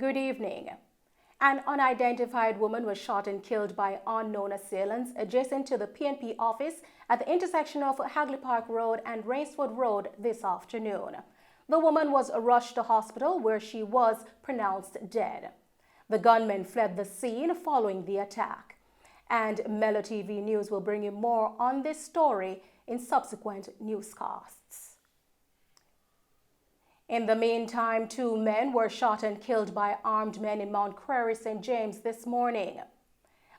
Good evening. An unidentified woman was shot and killed by unknown assailants adjacent to the PNP office at the intersection of Hagley Park Road and Rainsford Road this afternoon. The woman was rushed to hospital where she was pronounced dead. The gunman fled the scene following the attack. And Mello TV News will bring you more on this story in subsequent newscasts. In the meantime, 2 men were shot and killed by armed men in Mount Crawley, St. James this morning.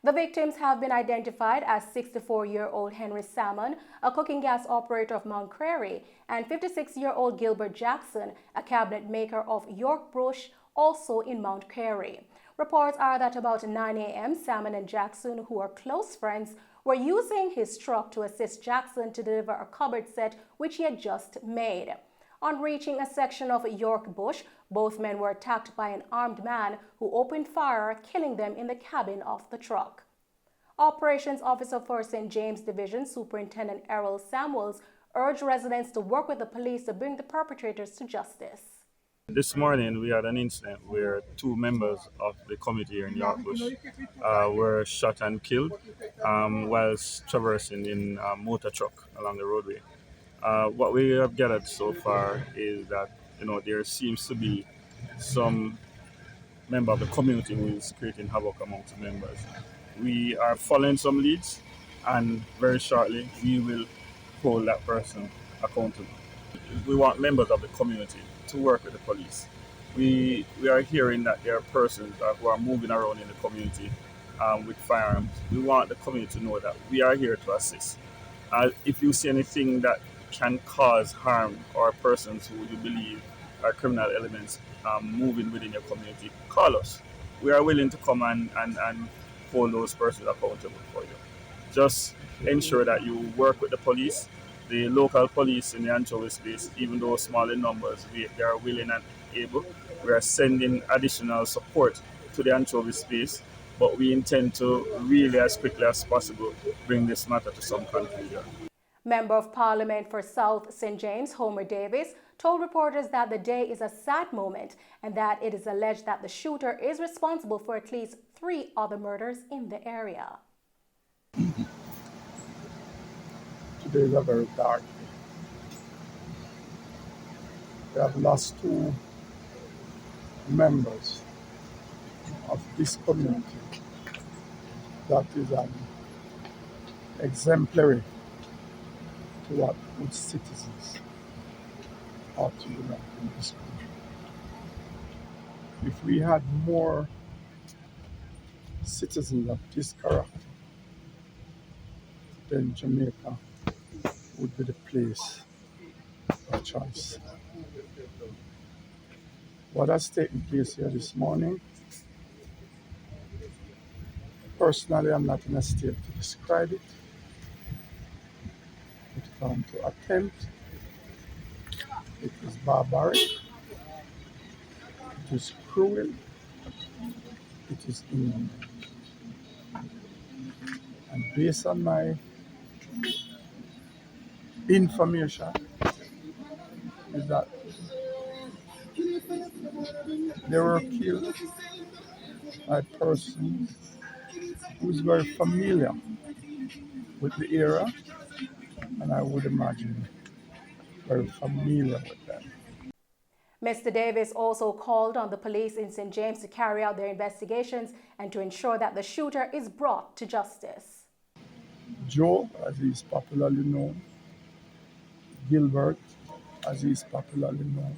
The victims have been identified as 64-year-old Henry Salmon, a cooking gas operator of Mount Crawley, and 56-year-old Gilbert Jackson, a cabinet maker of York Brush, also in Mount Crawley. Reports are that about 9 a.m., Salmon and Jackson, who are close friends, were using his truck to assist Jackson to deliver a cupboard set which he had just made. On reaching a section of York Bush, both men were attacked by an armed man who opened fire, killing them in the cabin of the truck. Operations Officer for St. James Division Superintendent Errol Samuels urged residents to work with the police to bring the perpetrators to justice. This morning we had an incident where 2 members of the committee here in York Bush were shot and killed whilst traversing in a motor truck along the roadway. What we have gathered so far is that there seems to be some member of the community who is creating havoc amongst the members. We are following some leads, and very shortly we will hold that person accountable. We want members of the community to work with the police. We are hearing that there are persons who are moving around in the community with firearms. We want the community to know that we are here to assist. If you see anything that can cause harm or persons who you believe are criminal elements moving within your community, call us. We are willing to come and hold those persons accountable for you. Just ensure that you work with the police, the local police in the anchovy space, even though small in numbers, they are willing and able. We are sending additional support to the anchovy space, but we intend to really, as quickly as possible, bring this matter to some conclusion. Member of Parliament for South St. James, Homer Davis, told reporters that the day is a sad moment and that it is alleged that the shooter is responsible for at least 3 other murders in the area. Today is a very dark day. We have lost 2 members of this community that is an exemplary to what good citizens ought to be like in this country. If we had more citizens of this character, then Jamaica would be the place of choice. What has taken place here this morning, personally, I'm not in a state to describe it. It come to attempt. It is barbaric. It is cruel. It is inhuman. And based on my information, is that they were killed by persons who is very familiar with the area, and I would imagine very familiar with them. Mr. Davis also called on the police in St. James to carry out their investigations and to ensure that the shooter is brought to justice. Joe, as he is popularly known, Gilbert, as he is popularly known,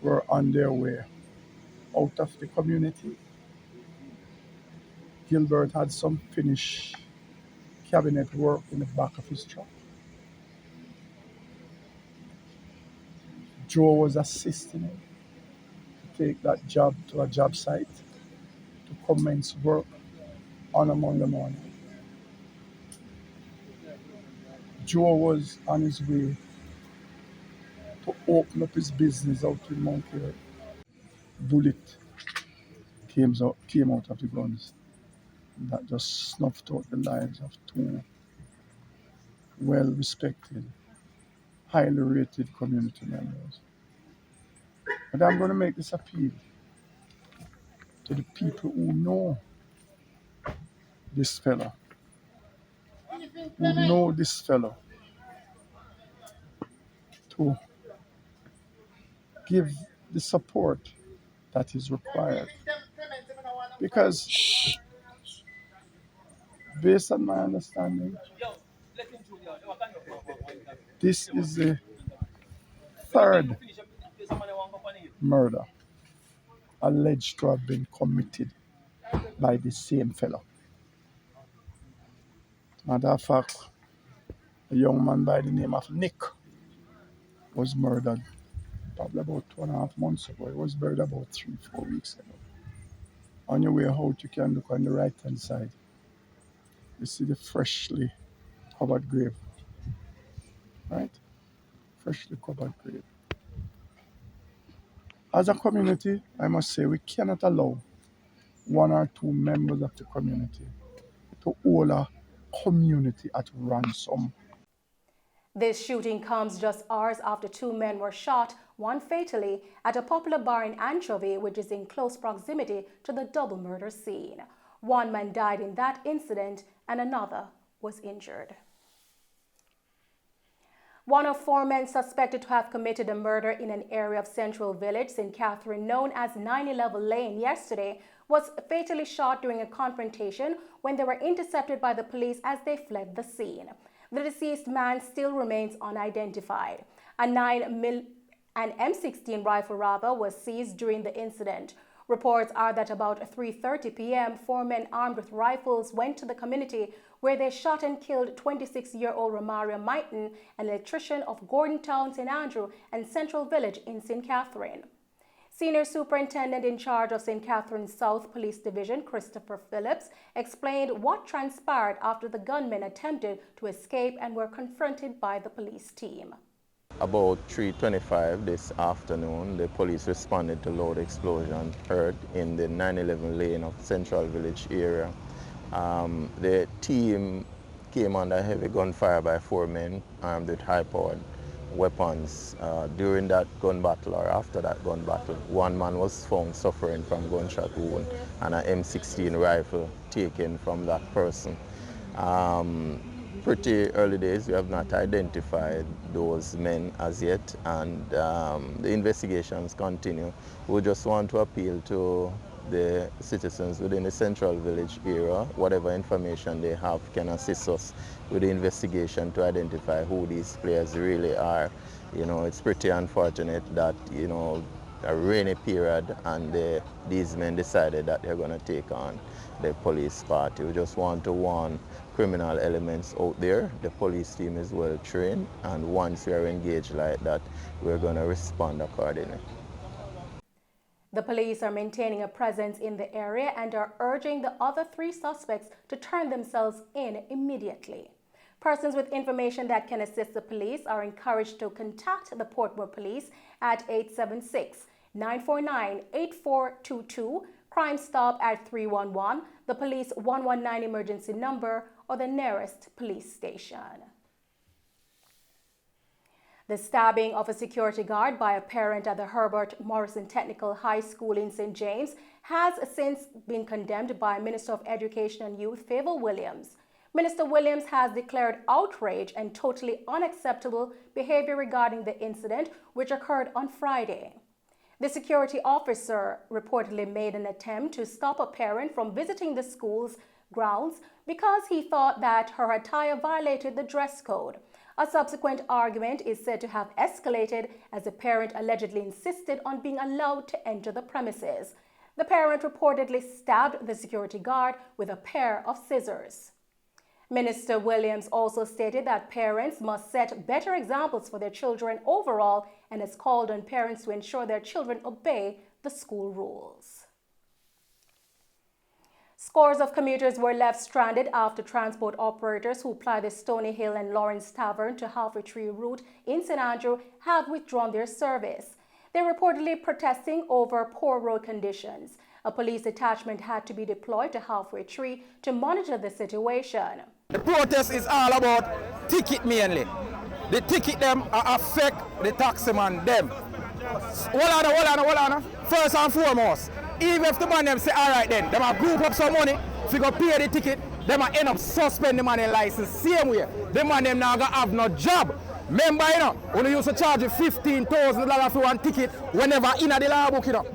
were on their way out of the community. Gilbert had some finished cabinet work in the back of his truck. Joe was assisting him to take that job to a job site to commence work on a Monday morning. Joe was on his way to open up his business out in Mount Crawley. Bullet came out of the guns that just snuffed out the lives of 2 well-respected, highly rated community members. But I'm going to make this appeal to the people who know this fellow, to give the support that is required. Because, based on my understanding, this is the third murder alleged to have been committed by the same fellow. Matter of fact, a young man by the name of Nick was murdered probably about 2.5 months ago. He was buried about 3-4 weeks ago. On your way out, you can look on the right hand side. You see the freshly covered grave. Right? Freshly covered grave. As a community, I must say we cannot allow 1 or 2 members of the community to hold a community at ransom. This shooting comes just hours after 2 men were shot, one fatally, at a popular bar in Anchovy, which is in close proximity to the double murder scene. 1 man died in that incident and another was injured. 1 of 4 men suspected to have committed a murder in an area of Central Village, St. Catherine, known as 911 Lane, yesterday, was fatally shot during a confrontation when they were intercepted by the police as they fled the scene. The deceased man still remains unidentified. An M16 rifle was seized during the incident. Reports are that about 3:30 p.m., 4 men armed with rifles went to the community where they shot and killed 26-year-old Romario Maiton, an electrician of Gordontown, St. Andrew, and Central Village in St. Catherine. Senior Superintendent in charge of St. Catherine South Police Division, Christopher Phillips, explained what transpired after the gunmen attempted to escape and were confronted by the police team. About 3:25 this afternoon, the police responded to loud explosion heard in the 911 lane of Central Village area. The team came under heavy gunfire by 4 men armed with high-powered weapons. During that gun battle, or after that gun battle, 1 man was found suffering from gunshot wound and an M16 rifle taken from that person. Pretty early days, we have not identified those men as yet, and the investigations continue. We just want to appeal to the citizens within the Central Village area. Whatever information they have can assist us with the investigation to identify who these players really are. You know, it's pretty unfortunate that, you know, a rainy period and these men decided that they're going to take on the police party. We just want to warn criminal elements out there. The police team is well trained, and once we are engaged like that, we're going to respond accordingly. The police are maintaining a presence in the area and are urging the other 3 suspects to turn themselves in immediately. Persons with information that can assist the police are encouraged to contact the Portmore Police at 876-949-8422, Crime Stop at 311, the police 119 emergency number, or the nearest police station. The stabbing of a security guard by a parent at the Herbert Morrison Technical High School in St. James has since been condemned by Minister of Education and Youth Favour Williams. Minister Williams has declared outrage and totally unacceptable behavior regarding the incident, which occurred on Friday. The security officer reportedly made an attempt to stop a parent from visiting the school's grounds because he thought that her attire violated the dress code. A subsequent argument is said to have escalated as the parent allegedly insisted on being allowed to enter the premises. The parent reportedly stabbed the security guard with a pair of scissors. Minister Williams also stated that parents must set better examples for their children overall and has called on parents to ensure their children obey the school rules. Scores of commuters were left stranded after transport operators who ply the Stony Hill and Lawrence Tavern to Halfway Tree route in St. Andrew have withdrawn their service. They're reportedly protesting over poor road conditions. A police detachment had to be deployed to Halfway Tree to monitor the situation. The protest is all about ticket mainly. The ticket them affect the taximan them. Hold on. First and foremost, even if the man them say, all right then, them a group up some money, if you go pay the ticket, them a end up suspend the man in license same way. The man them now gonna have no job. Remember, you know, when you used to charge you $15,000 for one ticket whenever in the law book, you know.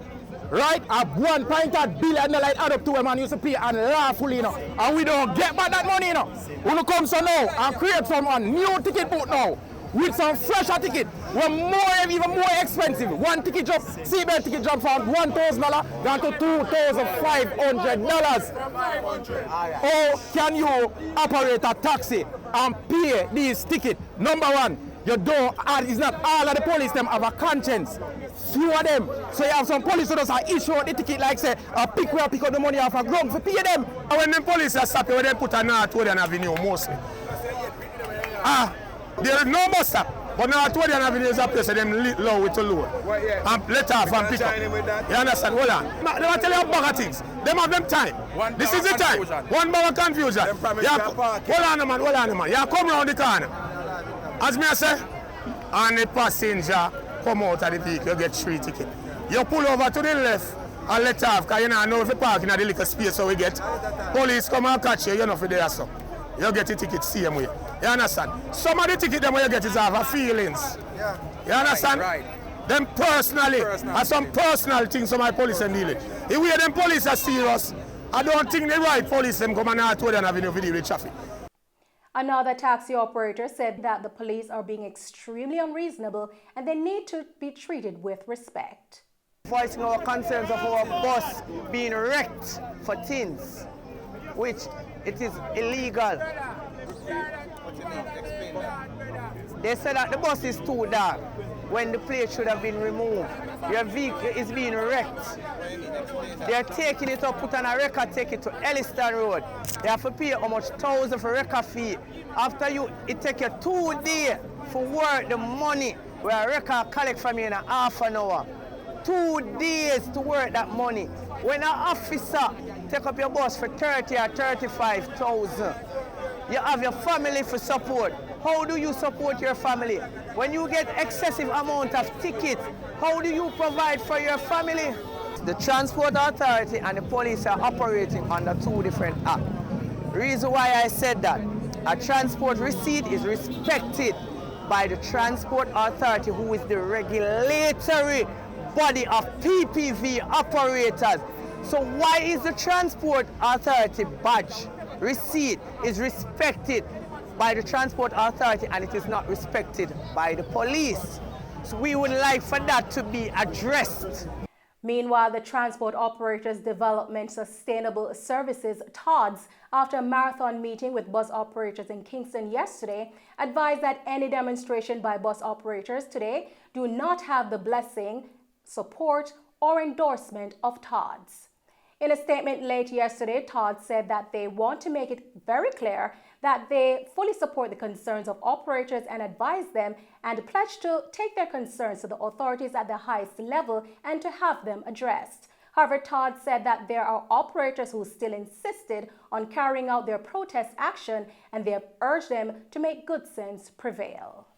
Right? A $1.8 billion like add up to a man used to pay and lawfully, you know. And we don't get back that money, you know. When you come so now and create some new ticket book now, with some fresher ticket, even more expensive. One ticket drop, seatbelt ticket drop from $1,000 down to $2,500. How can you operate a taxi and pay these tickets? Number one, you don't, it's not all of the police them have a conscience. Few of them. So you have some police who just issue the ticket like say, pick up the money off a ground to pay them. And when the police are stopping, when they put a North-Wadian Avenue mostly. There is no bus stop, but North-Wadian Avenue is a place so them low with to load. And let off and pick up. You understand? Hold on. They will tell you a bag of things. They have them time. This is the time. One bag of confusion. Hold on, man. You come around the corner. As me I say, and the passenger come out of the vehicle, you get 3 tickets. You pull over to the left and let off, because you don't know if you park in the little space so we get. Police come and catch you, you know for there so. You get the ticket same way. You understand? Some of the tickets them you get is have feelings. You understand? Right. Them personally, and some personal things some my police and deal with. The way them police are serious, I don't think the right police them come and North-Wadian Avenue to deal with traffic. Another taxi operator said that the police are being extremely unreasonable and they need to be treated with respect. Voicing our concerns of our bus being wrecked for things, which it is illegal. They said that the bus is too dark when the plate should have been removed. Your vehicle is being wrecked. They are taking it up, put on a record, take it to Elliston Road. They have to pay how much $1,000 for record fee. After it take you 2 days for work the money where a record collect from you in a half an hour. 2 days to work that money. When an officer take up your bus for 30 or 35,000, you have your family for support. How do you support your family? When you get excessive amount of tickets, how do you provide for your family? The Transport Authority and the police are operating under 2 different acts. Reason why I said that, a transport receipt is respected by the Transport Authority, who is the regulatory body of PPV operators. So why is the Transport Authority badge receipt is respected by the Transport Authority and it is not respected by the police? So we would like for that to be addressed. Meanwhile, the Transport Operators Development Sustainable Services, TODS, after a marathon meeting with bus operators in Kingston yesterday, advised that any demonstration by bus operators today do not have the blessing, support, or endorsement of TODS. In a statement late yesterday, TODS said that they want to make it very clear that they fully support the concerns of operators and advise them and pledge to take their concerns to the authorities at the highest level and to have them addressed. However, TODS said that there are operators who still insisted on carrying out their protest action and they have urged them to make good sense prevail.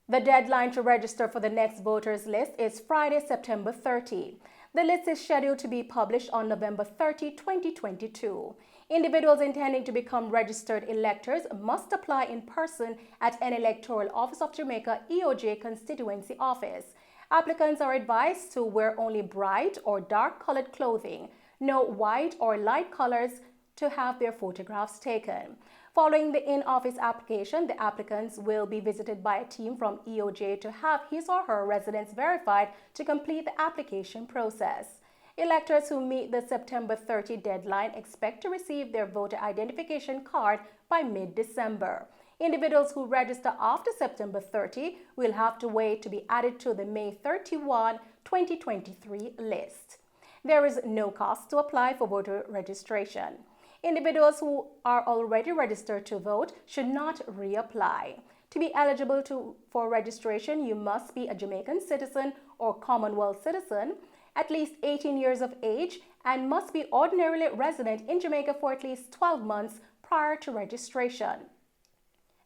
The deadline to register for the next voters list is Friday, September 30. The list is scheduled to be published on November 30, 2022. Individuals intending to become registered electors must apply in person at an Electoral Office of Jamaica EOJ constituency office. Applicants are advised to wear only bright or dark-colored clothing, no white or light colors, to have their photographs taken. Following the in-office application, the applicants will be visited by a team from EOJ to have his or her residence verified to complete the application process. Electors who meet the September 30 deadline expect to receive their voter identification card by mid-December. Individuals who register after September 30 will have to wait to be added to the May 31, 2023 list. There is no cost to apply for voter registration. Individuals who are already registered to vote should not reapply. To be eligible for registration, you must be a Jamaican citizen or Commonwealth citizen, at least 18 years of age, and must be ordinarily resident in Jamaica for at least 12 months prior to registration.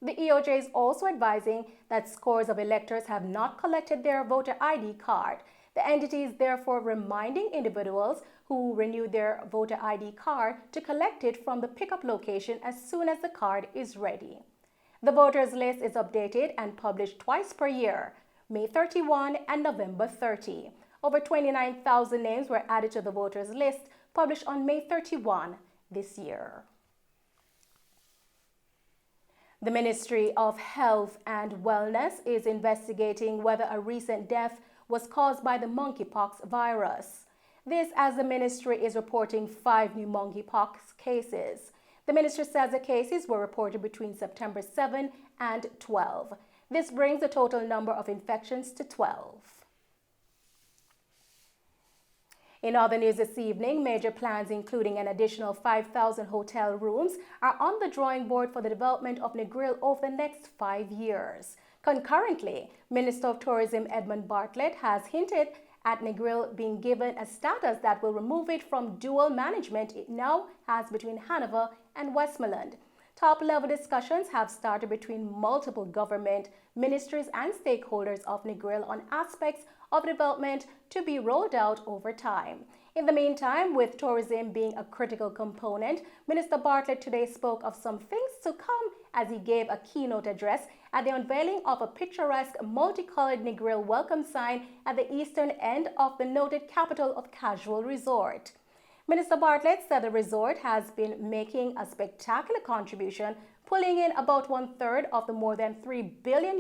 The EOJ is also advising that scores of electors have not collected their voter ID card. The entity is therefore reminding individuals who renew their voter ID card to collect it from the pickup location as soon as the card is ready. The voters list is updated and published twice per year, May 31 and November 30. Over 29,000 names were added to the voters list, published on May 31 this year. The Ministry of Health and Wellness is investigating whether a recent death was caused by the monkeypox virus. This as the ministry is reporting 5 new monkeypox cases. The ministry says the cases were reported between September 7 and 12. This brings the total number of infections to 12. In other news this evening, major plans including an additional 5,000 hotel rooms are on the drawing board for the development of Negril over the next 5 years. Concurrently, Minister of Tourism Edmund Bartlett has hinted at Negril being given a status that will remove it from dual management it now has between Hanover and Westmoreland. Top-level discussions have started between multiple government, ministries and stakeholders of Negril on aspects of development to be rolled out over time. In the meantime, with tourism being a critical component, Minister Bartlett today spoke of some things to come as he gave a keynote address at the unveiling of a picturesque multicolored Negril welcome sign at the eastern end of the noted capital of casual resort. Minister Bartlett said the resort has been making a spectacular contribution, pulling in about 1/3 of the more than $3 billion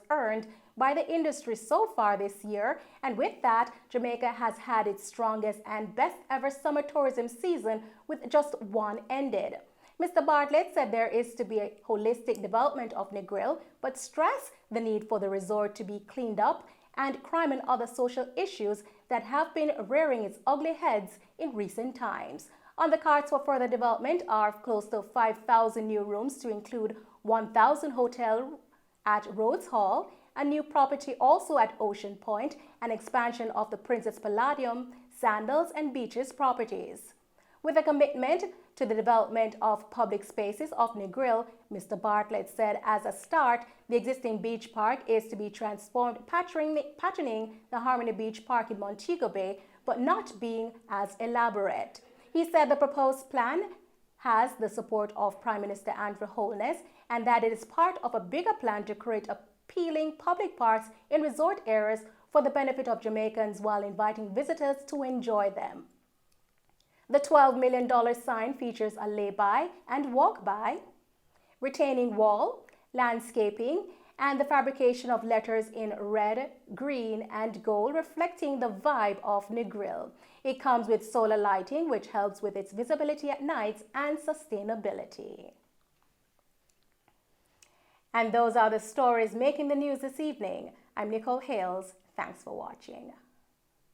earned by the industry so far this year, and with that, Jamaica has had its strongest and best ever summer tourism season with just one ended. Mr. Bartlett said there is to be a holistic development of Negril, but stressed the need for the resort to be cleaned up and crime and other social issues that have been rearing its ugly heads in recent times. On the cards for further development are close to 5,000 new rooms to include 1,000 hotel at Rhodes Hall, a new property also at Ocean Point, an expansion of the Princess Palladium, Sandals and Beaches properties. With a commitment to the development of public spaces of Negril, Mr. Bartlett said as a start, the existing beach park is to be transformed, patterning the Harmony Beach Park in Montego Bay, but not being as elaborate. He said the proposed plan has the support of Prime Minister Andrew Holness and that it is part of a bigger plan to create appealing public parks in resort areas for the benefit of Jamaicans while inviting visitors to enjoy them. The $12 million sign features a lay-by and walk-by, retaining wall, landscaping, and the fabrication of letters in red, green, and gold reflecting the vibe of Negril. It comes with solar lighting, which helps with its visibility at night and sustainability. And those are the stories making the news this evening. I'm Nicole Hales. Thanks for watching.